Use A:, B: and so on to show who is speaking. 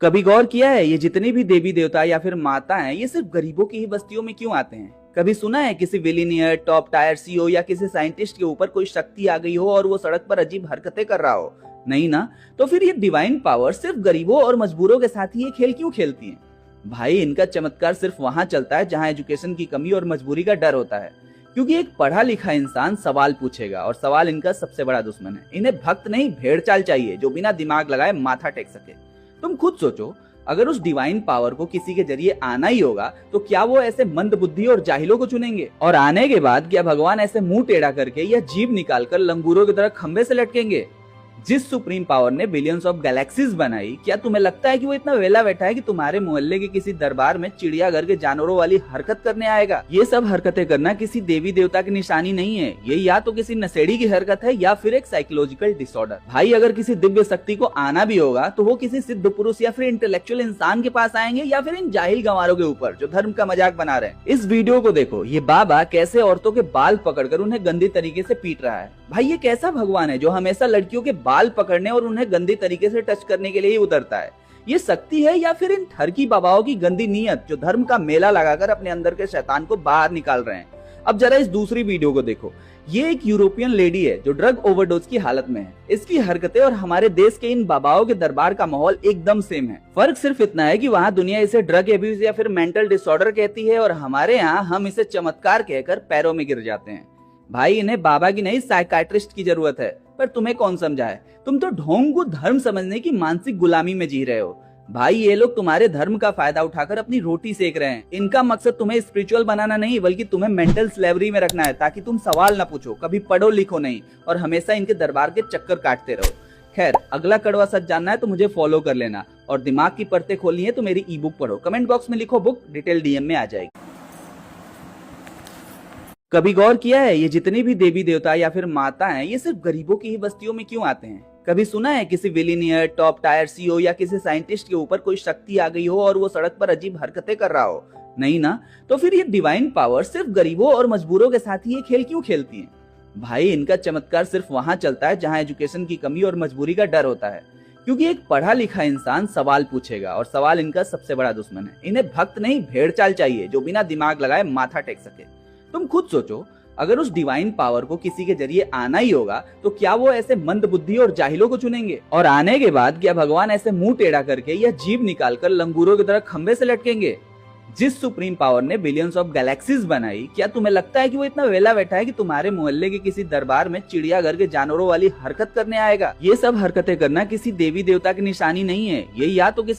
A: कभी गौर किया है ये जितने भी देवी देवता या फिर माता हैं ये सिर्फ गरीबों की ही बस्तियों में क्यों आते हैं। कभी सुना है किसी विलीनियर टॉप टायर सीईओ या किसी साइंटिस्ट के ऊपर कोई शक्ति आ गई हो और वो सड़क पर अजीब हरकतें कर रहा हो? नहीं ना। तो फिर ये डिवाइन पावर सिर्फ गरीबों और मजबूरों के साथ ही ये खेल क्यों खेलती है? भाई इनका चमत्कार सिर्फ वहां चलता है जहां एजुकेशन की कमी और मजबूरी का डर होता है। क्योंकि एक पढ़ा लिखा इंसान सवाल पूछेगा और सवाल इनका सबसे बड़ा दुश्मन है। इन्हें भक्त नहीं भेड़ चाल चाहिए जो बिना दिमाग लगाए माथा टेक सके। तुम खुद सोचो, अगर उस डिवाइन पावर को किसी के जरिए आना ही होगा तो क्या वो ऐसे मंद बुद्धि और जाहिलों को चुनेंगे? और आने के बाद क्या भगवान ऐसे मुंह टेढ़ा करके या जीभ निकालकर लंगूरों की तरह खंबे से लटकेंगे? जिस सुप्रीम पावर ने बिलियंस ऑफ गैलेक्सीज बनाई, क्या तुम्हें लगता है कि वो इतना वेला बैठा है कि तुम्हारे मोहल्ले के किसी दरबार में चिड़ियाघर के जानवरों वाली हरकत करने आएगा? ये सब हरकतें करना किसी देवी देवता की निशानी नहीं है। ये या तो किसी नशेड़ी की हरकत है या फिर एक साइकोलॉजिकल डिसऑर्डर। भाई अगर किसी दिव्य शक्ति को आना भी होगा तो वो किसी सिद्ध पुरुष या फिर इंटेलेक्चुअल इंसान के पास आएंगे या फिर इन जाहिल गंवारों के ऊपर जो धर्म का मजाक बना रहे हैं। इस वीडियो को देखो, ये बाबा कैसे औरतों के बाल पकड़कर उन्हें गंदी तरीके से पीट रहा है। भाई ये कैसा भगवान है जो हमेशा लड़कियों के बाल पकड़ने और उन्हें गंदी तरीके से टच करने के लिए ही उतरता है? ये शक्ति है या फिर इन ठरकी बाबाओं की गंदी नीयत जो धर्म का मेला लगाकर अपने अंदर के शैतान को बाहर निकाल रहे हैं? अब जरा इस दूसरी वीडियो को देखो। ये एक यूरोपियन लेडी है जो ड्रग ओवरडोज की हालत में है। इसकी हरकतें और हमारे देश के इन बाबाओं के दरबार का माहौल एकदम सेम है। फर्क सिर्फ इतना है कि वहाँ दुनिया इसे ड्रग एब्यूज या फिर मेंटल डिसऑर्डर कहती है और हमारे यहाँ हम इसे चमत्कार कहकर पैरों में गिर जाते हैं। भाई इन्हें बाबा की नहीं साइकाइट्रिस्ट की जरूरत है। पर तुम्हें कौन समझाए? तुम तो ढोंग को धर्म समझने की मानसिक गुलामी में जी रहे हो। भाई ये लोग तुम्हारे धर्म का फायदा उठाकर अपनी रोटी सेक रहे हैं। इनका मकसद तुम्हें स्पिरिचुअल बनाना नहीं बल्कि तुम्हें मेंटल स्लेवरी में रखना है ताकि तुम सवाल ना पूछो, कभी पढ़ो लिखो नहीं और हमेशा इनके दरबार के चक्कर काटते रहो। खैर, अगला कड़वा सच जानना है तो मुझे फॉलो कर लेना और दिमाग की परतें खोलनी है तो मेरी ई बुक पढ़ो। कमेंट बॉक्स में लिखो बुक, डिटेल डीएम में आ जाएगी। कभी गौर किया है ये जितने भी देवी देवता या फिर माता हैं ये सिर्फ गरीबों की ही बस्तियों में क्यों आते हैं? कभी सुना है किसी विलीनियर टॉप टायर सीईओ या किसी साइंटिस्ट के ऊपर कोई शक्ति आ गई हो और वो सड़क पर अजीब हरकतें कर रहा हो? नहीं ना। तो फिर ये डिवाइन पावर सिर्फ गरीबों और मजबूरों के साथ ही ये खेल क्यों खेलती है? भाई इनका चमत्कार सिर्फ वहां चलता है जहां एजुकेशन की कमी और मजबूरी का डर होता है। क्योंकि एक पढ़ा लिखा इंसान सवाल पूछेगा और सवाल इनका सबसे बड़ा दुश्मन है। इन्हें भक्त नहीं भेड़ चाल चाहिए जो बिना दिमाग लगाए माथा टेक सके। तुम खुद सोचो, अगर उस डिवाइन पावर को किसी के जरिए आना ही होगा तो क्या वो ऐसे मंद बुद्धि और जाहिलों को चुनेंगे? और आने के बाद क्या भगवान ऐसे मुंह टेढ़ा करके या जीभ निकालकर लंगूरों की तरह खंबे से लटकेंगे? जिस सुप्रीम पावर ने बिलियंस ऑफ गैलेक्सीज बनाई, क्या तुम्हें लगता है कि वो इतना वेला बैठा है कि तुम्हारे मोहल्ले के किसी दरबार में चिड़ियाघर के जानवरों वाली हरकत करने आएगा? ये सब हरकतें करना किसी देवी देवता की निशानी नहीं है। ये या तो किसी